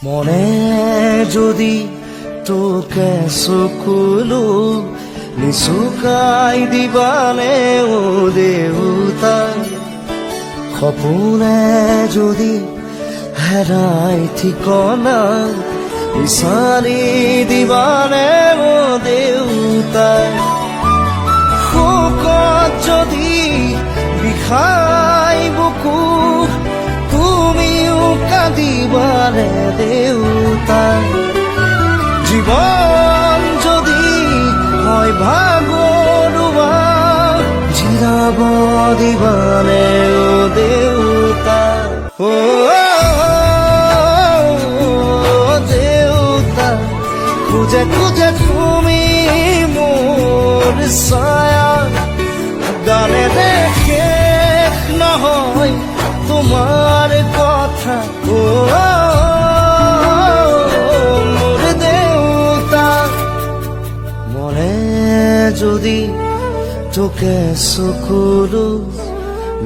মনে যদি তোকে চকুলো নিচুকাই দিবানে ও দেউতা, সপোনে যদি হেৰাই ঠিকনা বিচাৰি দিবানে ও দেউতা, শোকত যদি বিষাই বুকু তুমিও কাঁদিবানে দেউতা, জীৱন যদি হয় ভাগৰুৱা জিৰাব দিবানে ও দেউতা, ও দেউতা, খুঁজে খুঁজে তুমি মোৰ ছায়া, গানেৰে শেষ নহয় তোমাৰ কথা, ও মোৰ দেউতা। মনে যদি তোকে চকুলো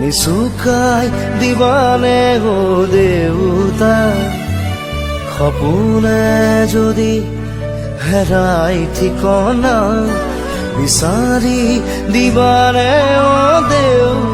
নিচুকাই দিবানে ও দেউতা, সপোনে যদি হেৰাই ঠিকনা বিচাৰি দিবানে ও দেউতা।